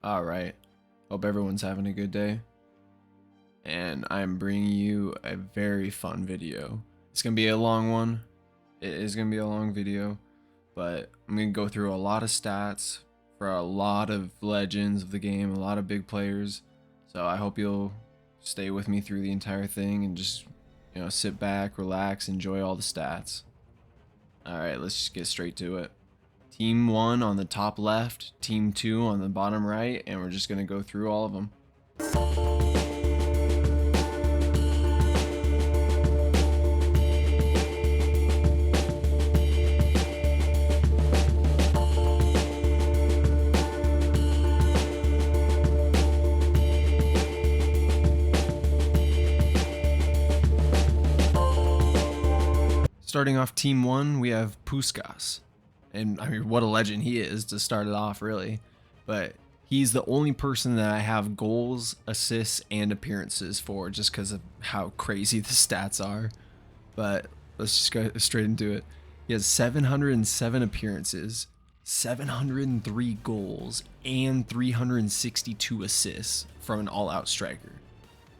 All right. Hope everyone's having a good day. And I'm bringing you a very fun video. It's going to be a long one. It is going to be a long video, but I'm going to go through a lot of stats for a lot of legends of the game, a lot of big players. So I hope you'll stay with me through the entire thing and just, sit back, relax, enjoy all the stats. All right, let's just get straight to it. Team 1 on the top left, Team 2 on the bottom right, and we're just going to go through all of them. Starting off Team 1, we have Puskas. And I mean, what a legend he is to start it off, really. But he's the only person that I have goals, assists, and appearances for just because of how crazy the stats are. But let's just go straight into it. He has 707 appearances, 703 goals, and 362 assists from an all-out striker.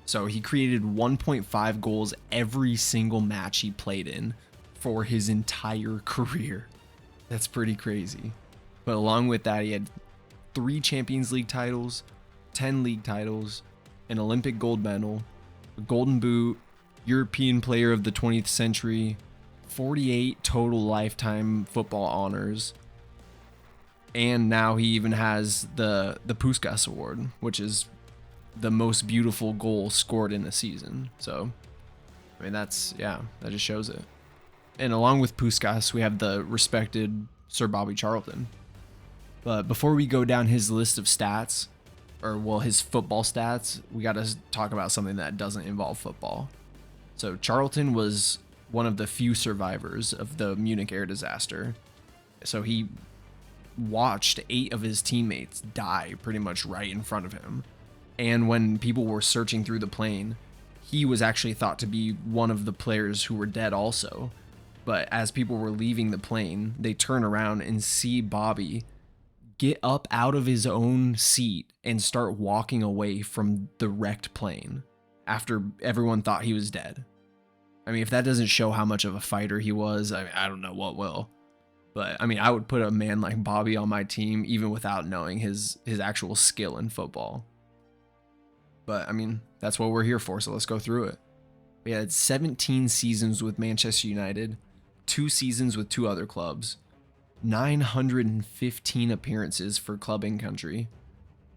So he created 1.5 goals every single match he played in for his entire career. That's pretty crazy. But along with that, he had 3 Champions League titles, 10 league titles, an Olympic gold medal, a Golden Boot, European Player of the 20th Century, 48 total lifetime football honors, and now he even has the Puskas Award, which is the most beautiful goal scored in a season. So, I mean, that just shows it. And along with Puskas, we have the respected Sir Bobby Charlton. But before we go down his list of stats, his football stats, we got to talk about something that doesn't involve football. So Charlton was one of the few survivors of the Munich air disaster. So he watched 8 of his teammates die pretty much right in front of him. And when people were searching through the plane, he was actually thought to be one of the players who were dead also. But as people were leaving the plane, they turn around and see Bobby get up out of his own seat and start walking away from the wrecked plane after everyone thought he was dead. I mean, if that doesn't show how much of a fighter he was, I don't know what will. But I mean, I would put a man like Bobby on my team even without knowing his actual skill in football. But I mean, that's what we're here for, so let's go through it. We had 17 seasons with Manchester United, 2 seasons with 2 other clubs, 915 appearances for club and country,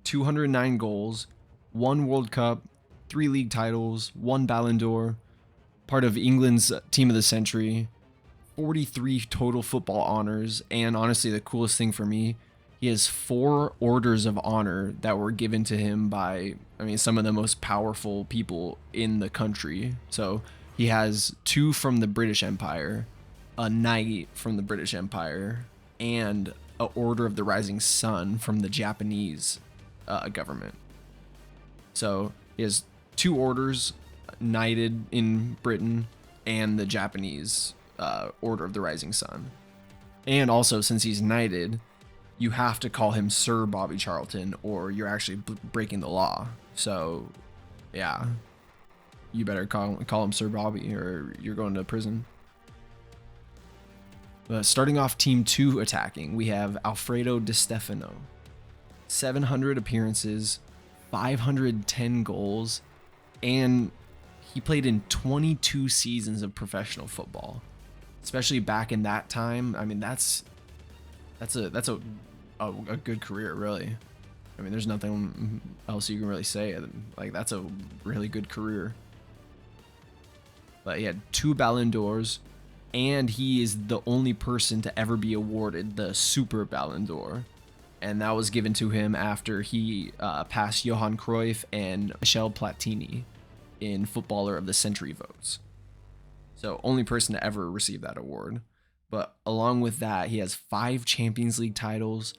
209 goals, 1 World Cup, 3 league titles, 1 Ballon d'Or, part of England's Team of the Century, 43 total football honors, and honestly, the coolest thing for me, he has 4 orders of honor that were given to him by, some of the most powerful people in the country. So he has 2 from the British Empire, a knight from the British Empire, and an Order of the Rising Sun from the Japanese government. So he has 2 orders, knighted in Britain, and the Japanese Order of the Rising Sun. And also, since he's knighted, you have to call him Sir Bobby Charlton or you're actually breaking the law. So, yeah, you better call him Sir Bobby or you're going to prison. Starting off Team 2 attacking, we have Alfredo Di Stefano. 700 appearances, 510 goals, and he played in 22 seasons of professional football. Especially back in that time, I mean, that's a good career, really. I mean, there's nothing else you can really say. Like, that's a really good career. But he had 2 Ballon d'Ors, and he is the only person to ever be awarded the Super Ballon d'Or. And that was given to him after he passed Johan Cruyff and Michel Platini in Footballer of the Century votes. So, only person to ever receive that award. But along with that, he has 5 Champions League titles,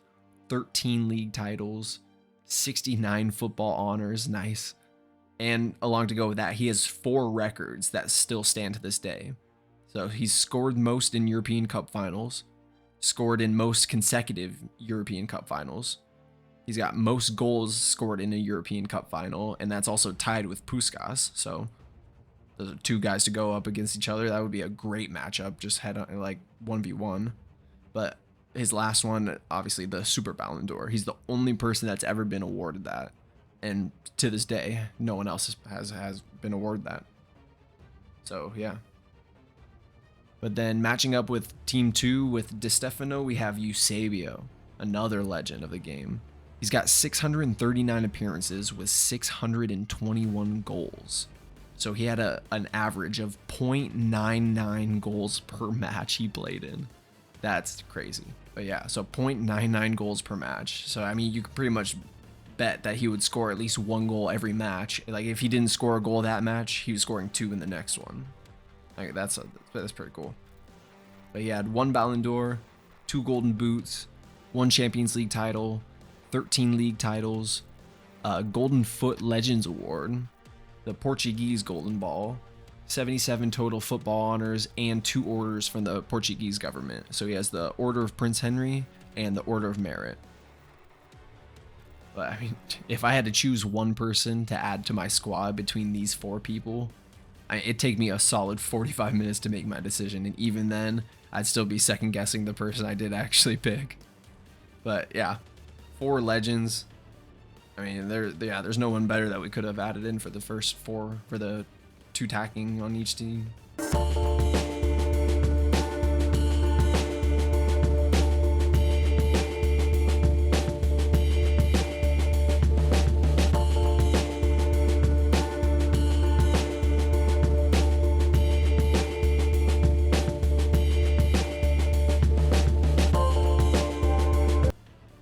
13 league titles, 69 football honors, nice. And along to go with that, he has 4 records that still stand to this day. So he's scored most in European Cup finals, scored in most consecutive European Cup finals, He's got most goals scored in a European Cup final, and that's also tied with Puskás. So those are two guys to go up against each other. That would be a great matchup, just head on like 1v1. But his last one, obviously the Super Ballon d'Or. He's the only person that's ever been awarded that, and to this day, no one else has been awarded that. So yeah. But then matching up with Team 2 with Di Stefano, we have Eusebio, another legend of the game. He's got 639 appearances with 621 goals. So he had an average of 0.99 goals per match he played in. That's crazy. But yeah, so 0.99 goals per match. So I mean, you could pretty much bet that he would score at least one goal every match. Like if he didn't score a goal that match, he was scoring two in the next one. Like that's pretty cool. But he had one Ballon d'Or, 2 Golden Boots, 1 Champions League title, 13 league titles, a Golden Foot Legends Award, the Portuguese Golden Ball, 77 total football honors, and 2 orders from the Portuguese government. So he has the Order of Prince Henry and the Order of Merit. But I mean, if I had to choose one person to add to my squad between these 4 people, it'd take me a solid 45 minutes to make my decision. And even then, I'd still be second guessing the person I did actually pick. But yeah, 4 legends. I mean, there's no one better that we could have added in for the first 4 for the 2 tacking on each team.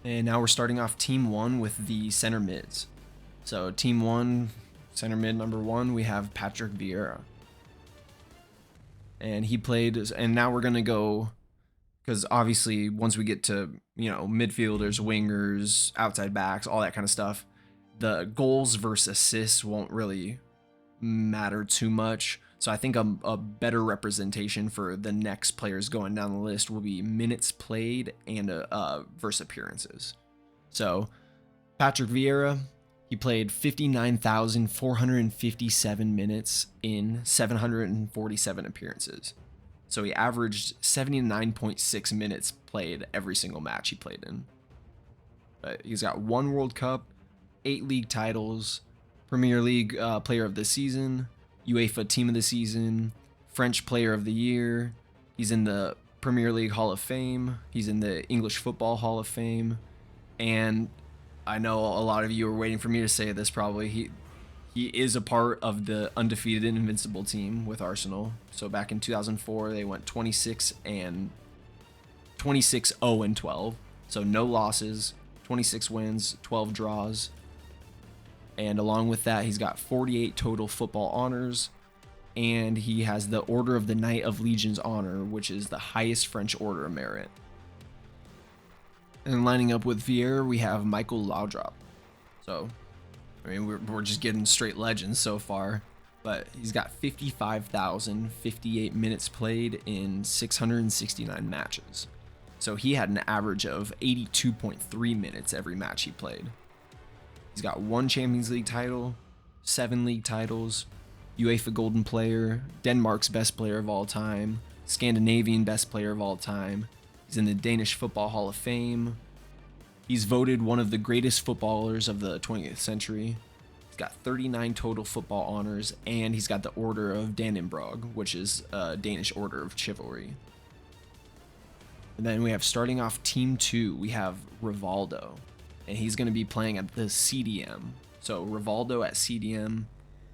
And now we're starting off Team 1 with the center mids. So Team 1, center mid number 1, we have Patrick Vieira. And he played, and now we're going to go, because obviously once we get to, midfielders, wingers, outside backs, all that kind of stuff, the goals versus assists won't really matter too much. So I think a better representation for the next players going down the list will be minutes played and versus appearances. So Patrick Vieira, he played 59,457 minutes in 747 appearances. So he averaged 79.6 minutes played every single match he played in. But he's got 1 World Cup, 8 league titles, Premier League Player of the Season, UEFA Team of the Season, French Player of the Year. He's in the Premier League Hall of Fame. He's in the English Football Hall of Fame. And I know a lot of you are waiting for me to say this probably. He is a part of the undefeated and invincible team with Arsenal. So back in 2004, they went 26-0-12. So no losses, 26 wins, 12 draws. And along with that, he's got 48 total football honors, and he has the Order of the Knight of Legion's Honor, which is the highest French order of merit. And lining up with Vieira, we have Michael Laudrup. So, I mean, we're just getting straight legends so far, but he's got 55,058 minutes played in 669 matches. So he had an average of 82.3 minutes every match he played. He's got 1 Champions League title, 7 league titles, UEFA Golden Player, Denmark's best player of all time, Scandinavian best player of all time. He's in the Danish Football Hall of Fame. He's voted one of the greatest footballers of the 20th century. He's got 39 total football honors, and he's got the Order of Dannebrog, which is a Danish order of chivalry. And then we have, starting off Team 2, we have Rivaldo. And he's going to be playing at the CDM. So Rivaldo at CDM. And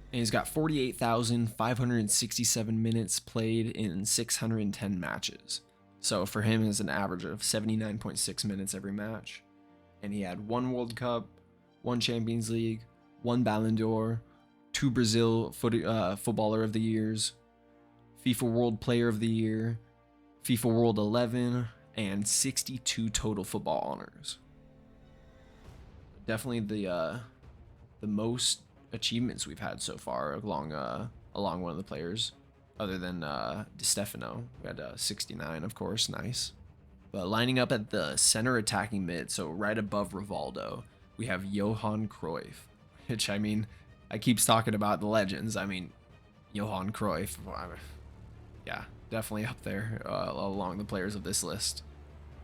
he's got 48,567 minutes played in 610 matches. So for him, it's an average of 79.6 minutes every match. And he had 1 World Cup, 1 Champions League, 1 Ballon d'Or, 2 Brazil Footballer of the Years, FIFA World Player of the Year, FIFA World 11, and 62 total football honors. Definitely the most achievements we've had so far along one of the players, other than Di Stefano. We had 69, of course, nice. But lining up at the center attacking mid, so right above Rivaldo, we have Johan Cruyff, which, I mean, I keep talking about the legends. I mean, Johan Cruyff, yeah, definitely up there along the players of this list.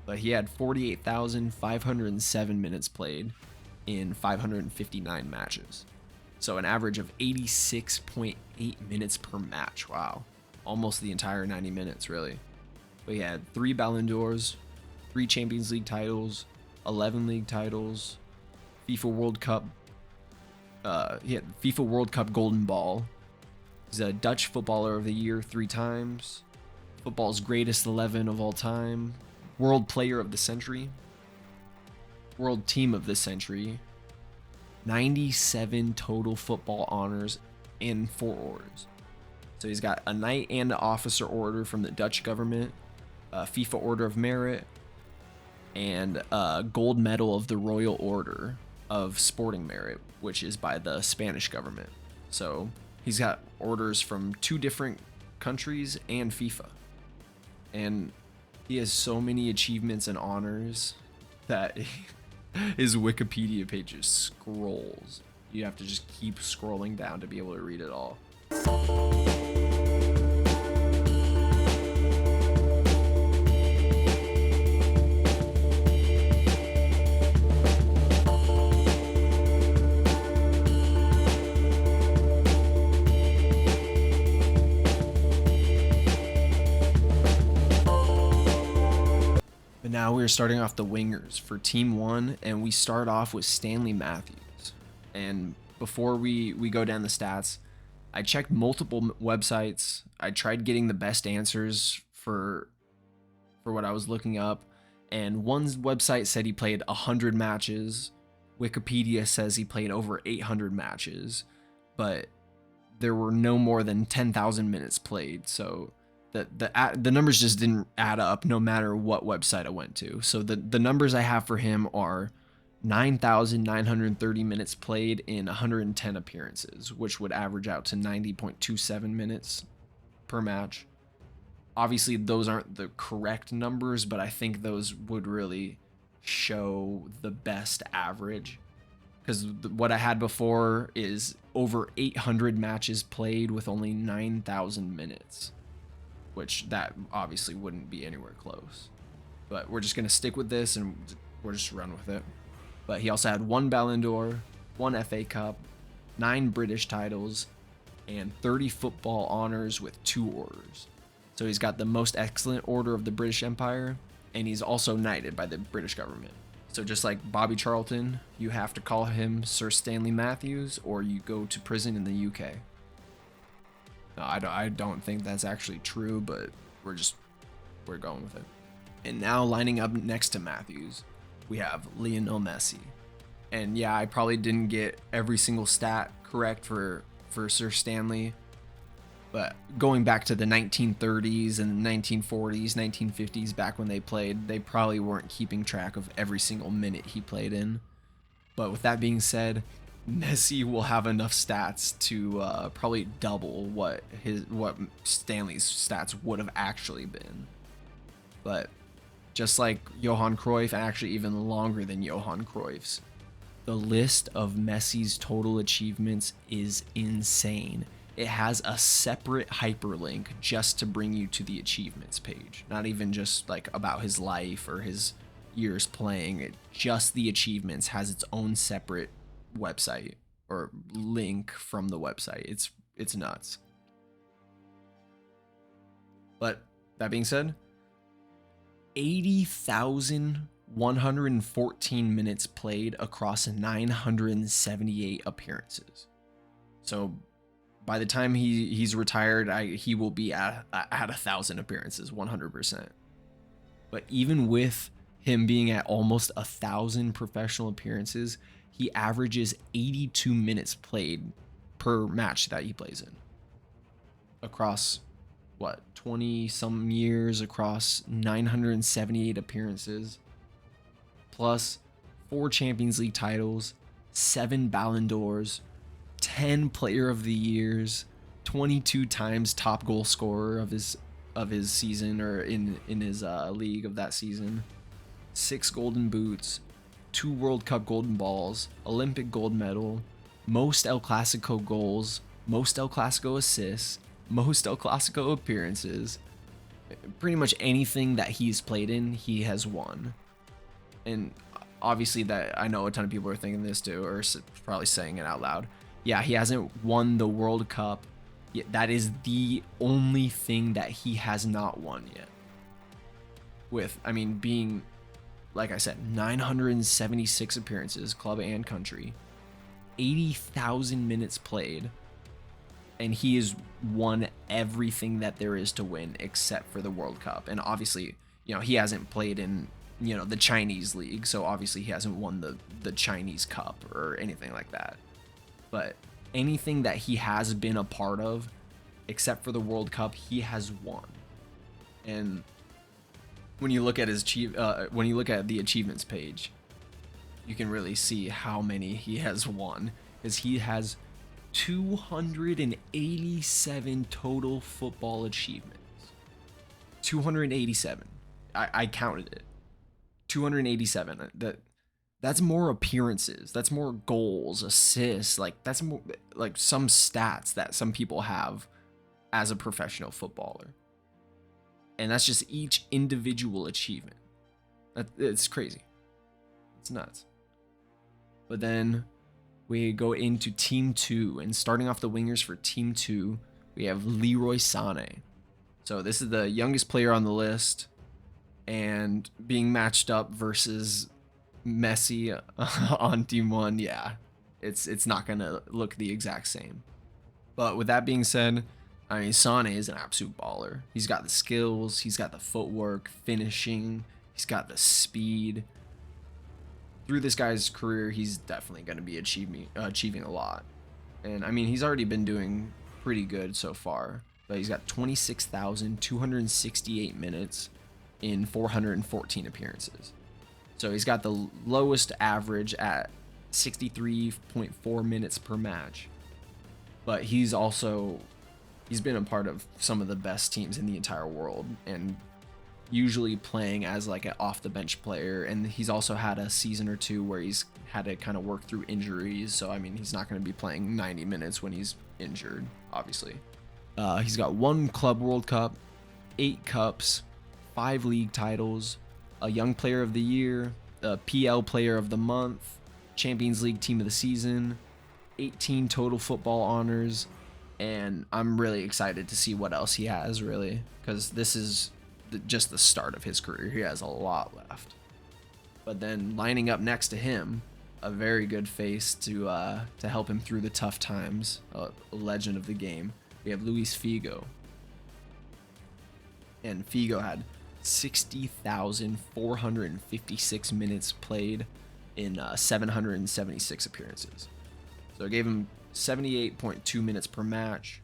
But he had 48,507 minutes played in 559 matches. So an average of 86.8 minutes per match. Wow. Almost the entire 90 minutes, really. But he had 3 Ballon d'Ors, 3 Champions League titles, 11 league titles, FIFA World Cup. He had FIFA World Cup Golden Ball. He's a Dutch Footballer of the Year 3 times. Football's greatest 11 of all time. World Player of the Century. World Team of the Century. 97 total football honors and 4 orders. So he's got a Knight and an Officer Order from the Dutch government, a FIFA Order of Merit, and a Gold Medal of the Royal Order of Sporting Merit, which is by the Spanish government. So he's got orders from 2 different countries and FIFA. And he has so many achievements and honors that his Wikipedia page just scrolls. You have to just keep scrolling down to be able to read it all. Now we're starting off the wingers for Team 1, and we start off with Stanley Matthews. And before we go down the stats, I checked multiple websites. I tried getting the best answers for what I was looking up, and one website said he played 100 matches. Wikipedia says he played over 800 matches, but there were no more than 10,000 minutes played, so the numbers just didn't add up no matter what website I went to. So the numbers I have for him are 9,930 minutes played in 110 appearances, which would average out to 90.27 minutes per match. Obviously, those aren't the correct numbers, but I think those would really show the best average. Because what I had before is over 800 matches played with only 9,000 minutes. Which that obviously wouldn't be anywhere close. But we're just going to stick with this and we'll just run with it. But he also had 1 Ballon d'Or, 1 FA Cup, 9 British titles, and 30 football honors with 2 orders. So he's got the Most Excellent Order of the British Empire, and he's also knighted by the British government. So just like Bobby Charlton, you have to call him Sir Stanley Matthews or you go to prison in the UK. I don't think that's actually true, but we're going with it. And now lining up next to Matthews, we have Lionel Messi. And yeah, I probably didn't get every single stat correct for Sir Stanley, but going back to the 1930s and 1940s, 1950s, back when they played, they probably weren't keeping track of every single minute he played in. But with that being said, Messi will have enough stats to probably double what Stanley's stats would have actually been. But just like Johan Cruyff, and actually even longer than Johan Cruyff's, the list of Messi's total achievements is insane. It has a separate hyperlink just to bring you to the achievements page. Not even just like about his life or his years playing. Just the achievements has its own separate website or link from the website. It's nuts. But that being said, 80,114 minutes played across 978 appearances. So by the time he's retired, he will be at 1,000 appearances, 100%. But even with him being at almost 1,000 professional appearances, he averages 82 minutes played per match that he plays in. Across, 20 some years, across 978 appearances, plus 4 Champions League titles, 7 Ballon d'Ors, 10 Player of the Years, 22 times top goal scorer of his season, or in his league of that season, 6 Golden Boots, 2 World Cup golden balls, Olympic gold medal, most El Clasico goals, most El Clasico assists, most El Clasico appearances. Pretty much anything that he's played in, he has won. And obviously that I know a ton of people are thinking this too, or probably saying it out loud. Yeah, he hasn't won the World Cup. That is the only thing that he has not won yet. With, I mean, being, like I said, 976 appearances, club and country, 80,000 minutes played, and he has won everything that there is to win except for the World Cup. And obviously, you know, he hasn't played in, you know, the Chinese league, so obviously he hasn't won the Chinese Cup or anything like that. But anything that he has been a part of, except for the World Cup, he has won. And when you look at his when you look at the achievements page, you can really see how many he has won, because he has 287 total football achievements. 287. I counted it. 287. That's more appearances. That's more goals, assists. Like, that's more like some stats that some people have as a professional footballer. And that's just each individual achievement. It's crazy. It's nuts. But then we go into Team 2, and starting off the wingers for Team 2, we have Leroy Sané. So this is the youngest player on the list, and being matched up versus Messi on Team 1, yeah, it's not gonna look the exact same. But with that being said, I mean, Sané is an absolute baller. He's got the skills, he's got the footwork, finishing, he's got the speed. Through this guy's career, he's definitely going to be achieving a lot. And I mean, he's already been doing pretty good so far. But he's got 26,268 minutes in 414 appearances. So he's got the lowest average at 63.4 minutes per match. But he's been a part of some of the best teams in the entire world, and usually playing as like an off the bench player. And he's also had a season or two where he's had to kind of work through injuries. So I mean, he's not going to be playing 90 minutes when he's injured, obviously. He's got 1 Club World Cup, 8 cups, 5 league titles, a Young Player of the Year, a PL Player of the Month, Champions League Team of the Season, 18 total football honors. And I'm really excited to see what else he has, really, because this is just the start of his career. He has a lot left. But then lining up next to him, a very good face to help him through the tough times, a legend of the game, we have Luis Figo. And Figo had 60,456 minutes played in 776 appearances. So it gave him 78.2 minutes per match.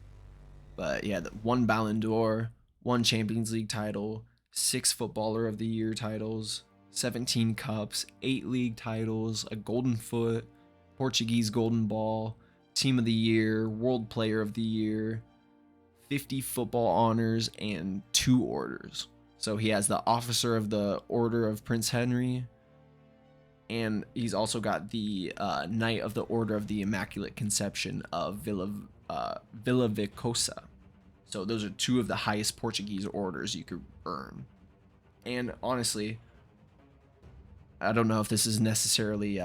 But yeah, 1 Ballon d'Or, 1 Champions League title, 6 Footballer of the Year titles, 17 cups, 8 league titles, a Golden Foot, Portuguese Golden Ball, Team of the Year, World Player of the Year, 50 football honors, and 2 orders. So he has the Officer of the Order of Prince Henry, and he's also got the Knight of the Order of the Immaculate Conception of Villa Vicosa. So those are 2 of the highest Portuguese orders you could earn. And honestly, I don't know if this is necessarily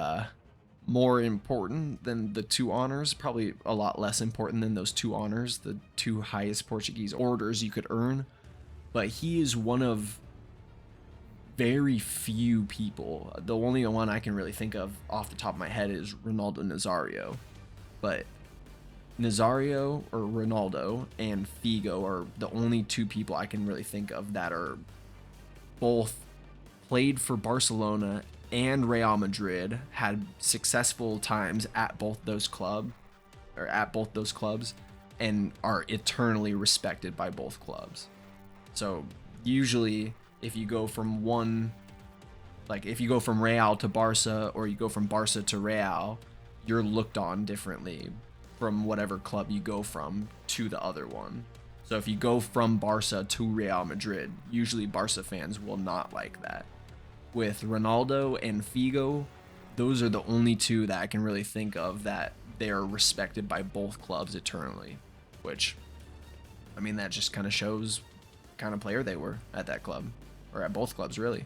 more important than the 2 honors. Probably a lot less important than those 2 honors, the 2 highest Portuguese orders you could earn. But he is one of very few people. The only one I can really think of off the top of my head is Ronaldo Nazario. But Nazario or Ronaldo and Figo are the only 2 people I can really think of that are both played for Barcelona and Real Madrid, had successful times at both those clubs, and are eternally respected by both clubs. So usually if you go from Real to Barca, or you go from Barca to Real, you're looked on differently from whatever club you go from to the other one. So if you go from Barca to Real Madrid, usually Barca fans will not like that. With Ronaldo and Figo, those are the only two that I can really think of that they are respected by both clubs eternally, which, I mean, that just kind of shows what kind of player they were at that club, or at both clubs, really.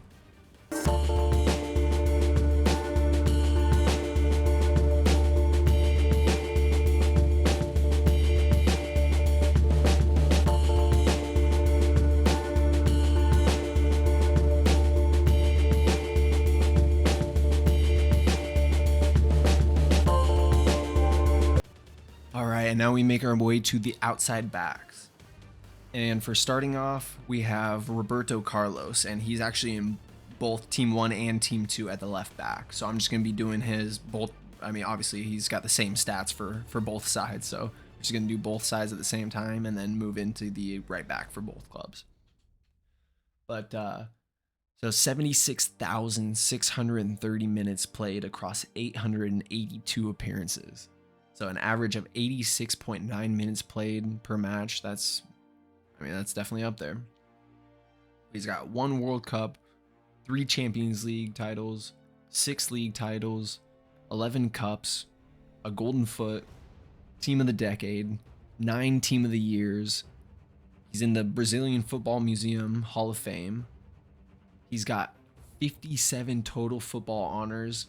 All right, and now we make our way to the outside backs. And for starting off, we have Roberto Carlos, and he's actually in both Team 1 and Team 2 at the left back. So I'm just going to be doing his both. I mean, obviously, he's got the same stats for both sides. So I'm just going to do both sides at the same time and then move into the right back for both clubs. But so 76,630 minutes played across 882 appearances. So an average of 86.9 minutes played per match. That's definitely up there. He's got 1 World Cup, 3 Champions League titles, 6 league titles, 11 cups, a Golden Foot, Team of the Decade, 9 Team of the Years. He's in the Brazilian Football Museum Hall of Fame. He's got 57 total football honors,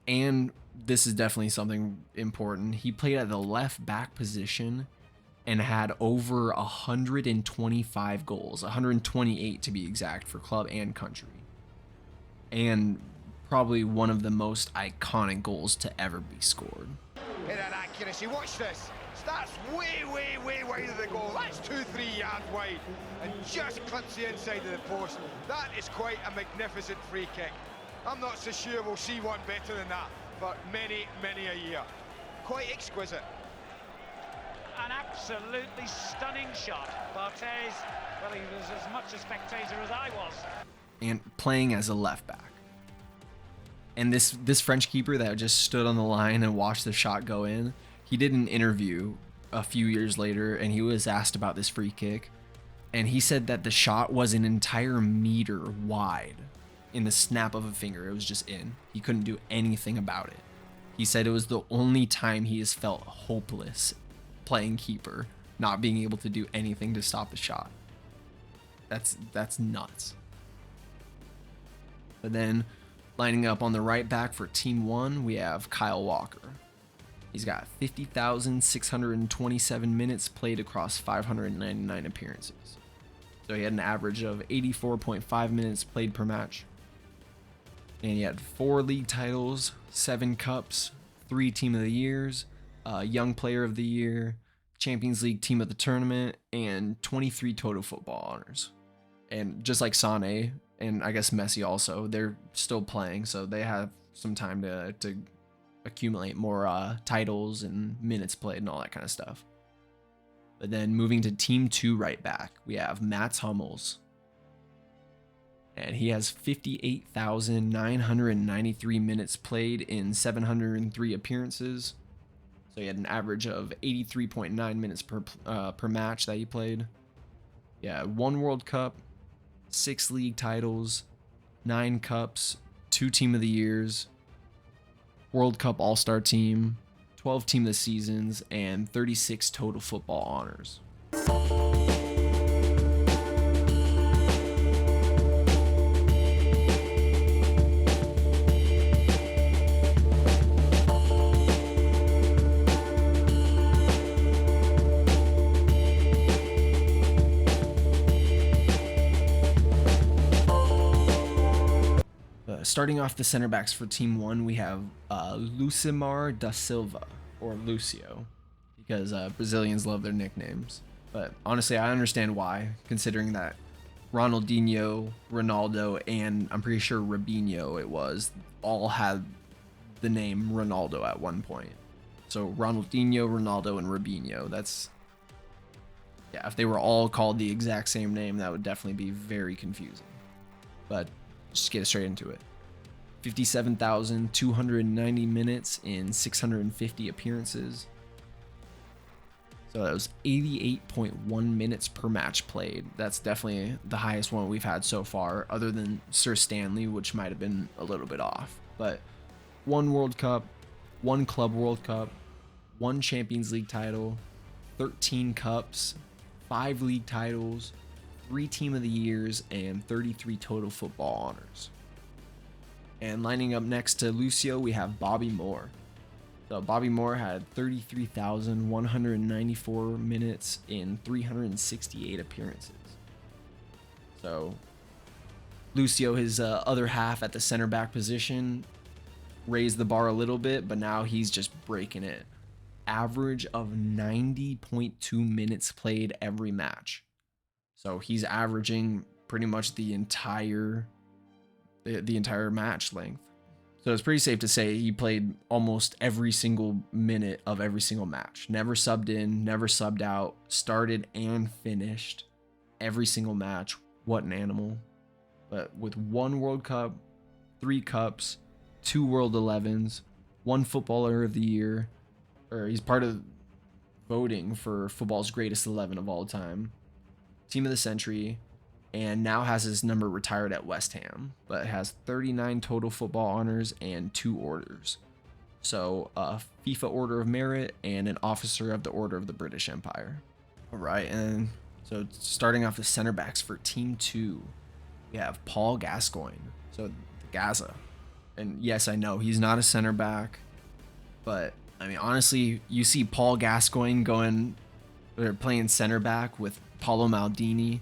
and this is definitely something important. He played at the left back position and had over 125 goals, 128 to be exact, for club and country. And probably one of the most iconic goals to ever be scored. In an accuracy, watch this. Starts way wide of the goal. That's 2-3 yards wide and just clips the inside of the post. That is quite a magnificent free kick. I'm not so sure we'll see one better than that, but many a year. Quite exquisite. An absolutely stunning shot. Barthez, well, he was as much a spectator as I was. And playing as a left back. And this French keeper that just stood on the line and watched the shot go in, he did an interview a few years later, and he was asked about this free kick, and he said that the shot was an entire meter wide. In the snap of a finger, it was just in. He couldn't do anything about it. He said it was the only time he has felt hopeless playing keeper, not being able to do anything to stop the shot. That's nuts. But then lining up on the right back for Team 1, we have Kyle Walker. He's got 50,627 minutes played across 599 appearances. So he had an average of 84.5 minutes played per match. And he had 4 league titles, 7 cups, 3 Team of the Years, Young Player of the Year, Champions League Team of the Tournament, and 23 total football honors. And just like Sané, and I guess Messi also, they're still playing, so they have some time to accumulate more titles and minutes played and all that kind of stuff. But then moving to Team 2 right back, we have Mats Hummels. And he has 58,993 minutes played in 703 appearances. So he had an average of 83.9 minutes per match that he played. Yeah, 1 World Cup, 6 league titles, 9 cups, 2 Team of the Years, World Cup All-Star Team, 12 Team of the Seasons, and 36 total football honors. Starting off the center backs for Team 1, we have Lucimar da Silva, or Lucio, because Brazilians love their nicknames. But honestly, I understand why, considering that Ronaldinho, Ronaldo, and I'm pretty sure Robinho all had the name Ronaldo at one point. So Ronaldinho, Ronaldo, and Robinho, yeah, if they were all called the exact same name, that would definitely be very confusing. But just get straight into it. 57,290 minutes in 650 appearances. So that was 88.1 minutes per match played. That's definitely the highest one we've had so far, other than Sir Stanley, which might have been a little bit off. But 1 World Cup, 1 Club World Cup, 1 Champions League title, 13 cups, 5 league titles, 3 Team of the Years, and 33 total football honors. And lining up next to Lucio, we have Bobby Moore. So Bobby Moore had 33,194 minutes in 368 appearances. So Lucio, his other half at the center back position, raised the bar a little bit, but now he's just breaking it. Average of 90.2 minutes played every match. So he's averaging pretty much the entire match length. So it's pretty safe to say he played almost every single minute of every single match. Never subbed in, never subbed out, started and finished every single match. What an animal. But with 1 World Cup, 3 cups, 2 World 11s, 1 Footballer of the Year, or he's part of voting for football's greatest 11 of all time, Team of the Century, and now has his number retired at West Ham, but has 39 total football honors and 2 orders. So a FIFA Order of Merit and an Officer of the Order of the British Empire. All right, and so starting off the center backs for Team 2, we have Paul Gascoigne, so the Gaza. And yes, I know he's not a center back, but I mean, honestly, you see Paul Gascoigne playing center back with Paulo Maldini.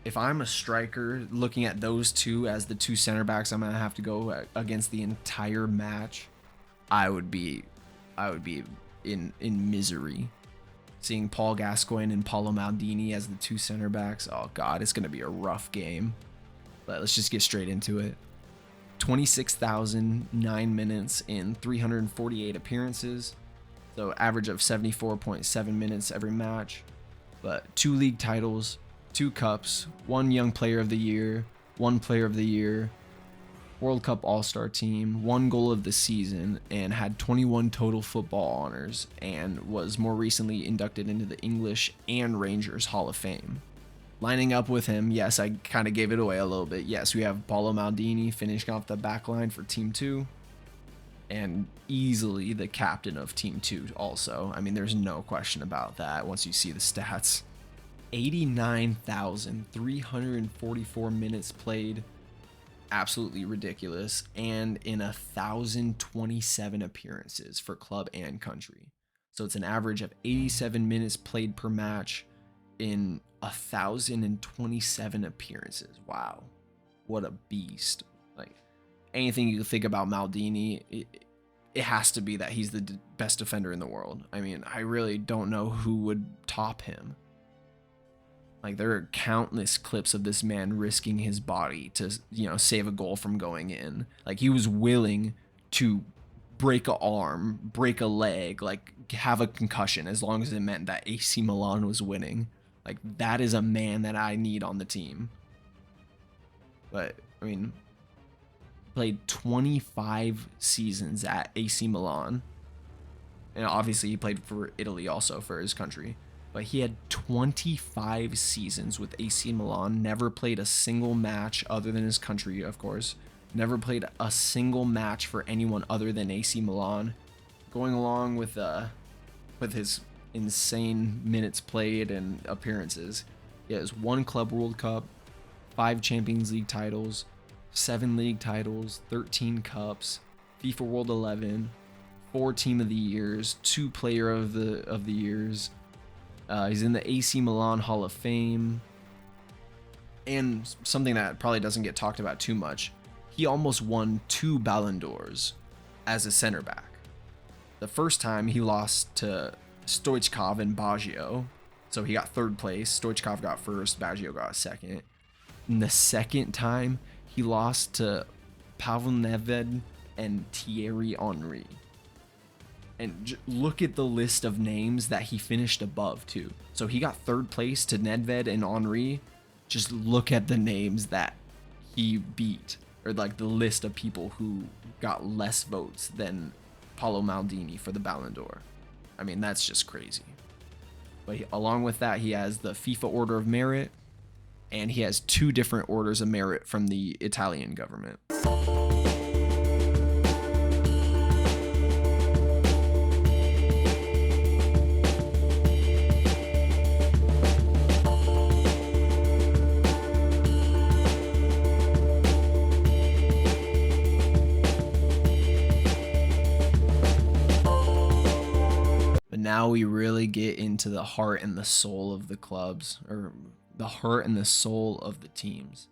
If I'm a striker looking at those two as the 2 center backs I'm going to have to go against the entire match, I would be in misery. Seeing Paul Gascoigne and Paulo Maldini as the 2 center backs, oh god, it's going to be a rough game. But let's just get straight into it. 26,009 minutes in 348 appearances. So average of 74.7 minutes every match. But 2 league titles, 2 cups, 1 Young Player of the Year, 1 Player of the Year, World Cup All-Star Team, 1 goal of the season, and had 21 total football honors, and was more recently inducted into the English and Rangers Hall of Fame. Lining up with him, yes, I kind of gave it away a little bit. Yes, we have Paulo Maldini finishing off the back line for Team 2, and easily the captain of Team 2 also. I mean, there's no question about that once you see the stats. 89,344 minutes played, absolutely ridiculous, and in 1,027 appearances for club and country. So it's an average of 87 minutes played per match in 1,027 appearances. Wow, what a beast. Like, anything you think about Maldini, it has to be that he's the best defender in the world. I mean, I really don't know who would top him. Like, there are countless clips of this man risking his body to, save a goal from going in. Like, he was willing to break an arm, break a leg, like have a concussion, as long as it meant that AC Milan was winning. Like, that is a man that I need on the team. But, I mean, played 25 seasons at AC Milan. And obviously he played for Italy also, for his country. But he had 25 seasons with AC Milan, never played a single match other than his country, of course. Never played a single match for anyone other than AC Milan. Going along with his insane minutes played and appearances, he has 1 Club World Cup, 5 Champions League titles, 7 league titles, 13 cups, FIFA World 11, 4 Team of the Years, 2 Player of the Years. He's in the AC Milan Hall of Fame. And something that probably doesn't get talked about too much, he almost won 2 Ballon d'Ors as a center back. The first time he lost to Stoichkov and Baggio, so he got 3rd place. Stoichkov got 1st, Baggio got 2nd. And the second time he lost to Pavel Nedved and Thierry Henry. And look at the list of names that he finished above, too. So he got 3rd place to Nedved and Henry. Just look at the names that he beat, or like the list of people who got less votes than Paulo Maldini for the Ballon d'Or. I mean, that's just crazy. But along with that, he has the FIFA Order of Merit, and he has 2 different orders of merit from the Italian government. now we really get into the heart and the soul of the clubs, or the heart and the soul of the teams.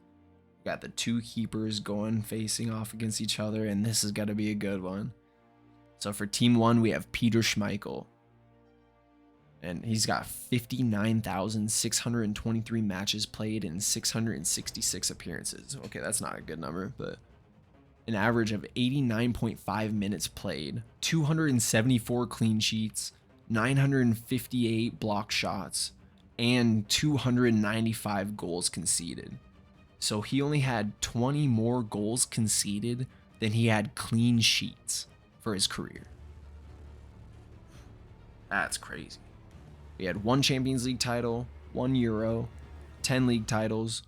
We got the two keepers going facing off against each other, and this is going to be a good one. So for team 1, we have Peter Schmeichel. And he's got 59,623 matches played in 666 appearances. Okay, that's not a good number, but an average of 89.5 minutes played, 274 clean sheets, 958 block shots, and 295 goals conceded. So he only had 20 more goals conceded than he had clean sheets for his career. That's crazy. He had 1 Champions League title, 1 Euro, 10 league titles,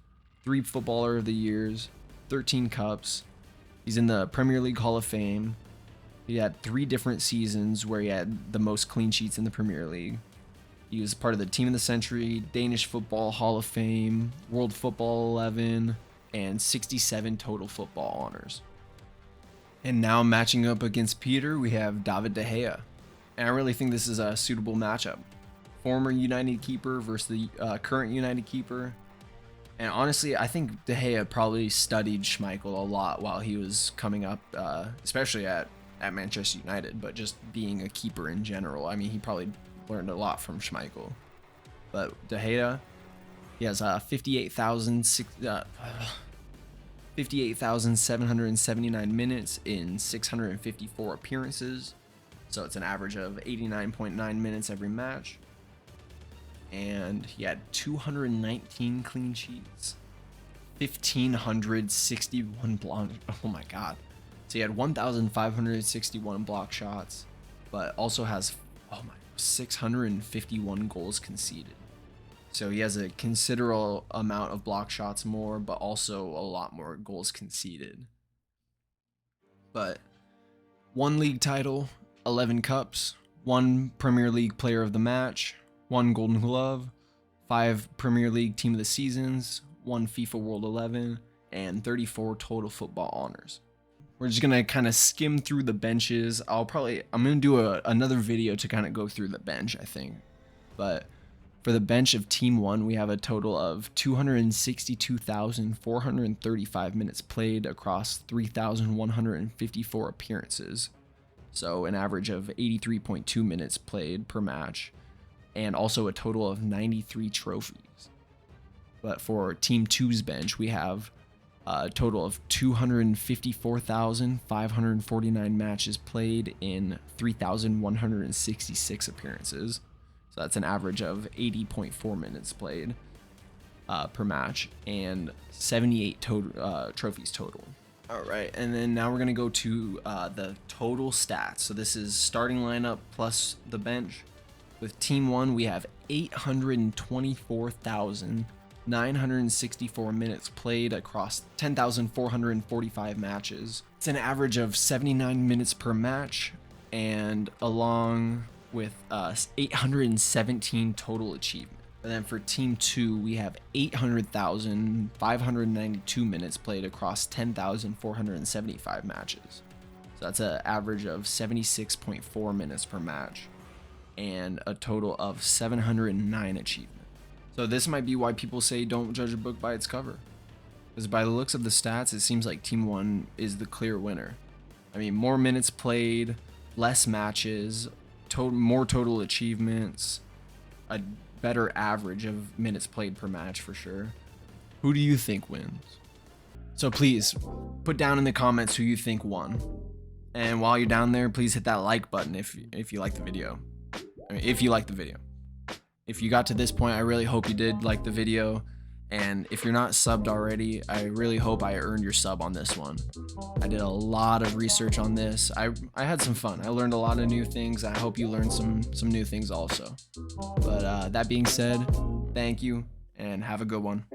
3 Footballer of the Years, 13 cups. He's in the Premier League Hall of Fame. He had 3 different seasons where he had the most clean sheets in the Premier League. He was part of the Team of the Century, Danish Football Hall of Fame, World Football 11, and 67 total football honors. And now matching up against Peter, we have David De Gea. And I really think this is a suitable matchup. Former United keeper versus the current United keeper. And honestly, I think De Gea probably studied Schmeichel a lot while he was coming up, especially at Manchester United, but just being a keeper in general. I mean, he probably learned a lot from Schmeichel. But De Gea, he has 58,779 minutes in 654 appearances. So it's an average of 89.9 minutes every match. And he had 219 clean sheets, 1,561 block. Oh my God. So he had 1,561 block shots, but also has 651 goals conceded. So he has a considerable amount of block shots more, but also a lot more goals conceded. But 1 league title, 11 cups, 1 Premier League Player of the Match, 1 Golden Glove, 5 Premier League Team of the Seasons, 1 FIFA World 11, and 34 total football honors. We're just gonna kind of skim through the benches. I'm gonna do another video to kind of go through the bench, I think. But for the bench of Team 1, we have a total of 262,435 minutes played across 3,154 appearances. So an average of 83.2 minutes played per match, and also a total of 93 trophies. But for Team 2's bench, we have a total of 254,549 matches played in 3,166 appearances. So that's an average of 80.4 minutes played per match, and 78 trophies total. All right, and then now we're gonna go to the total stats. So this is starting lineup plus the bench. With Team 1, we have 824,964 minutes played across 10,445 matches. It's an average of 79 minutes per match, and along with 817 total achievement. And then for Team 2, we have 800,592 minutes played across 10,475 matches. So that's an average of 76.4 minutes per match, and a total of 709 achievement. So this might be why people say don't judge a book by its cover, because by the looks of the stats, it seems like Team 1 is the clear winner. I mean, more minutes played, less matches, more total achievements, a better average of minutes played per match for sure. Who do you think wins? So please put down in the comments who you think won. And while you're down there, please hit that like button if you like the video. If you like the video. If you got to this point, I really hope you did like the video. And if you're not subbed already, I really hope I earned your sub on this one. I did a lot of research on this. I had some fun. I learned a lot of new things. I hope you learned some new things also. But that being said, thank you and have a good one.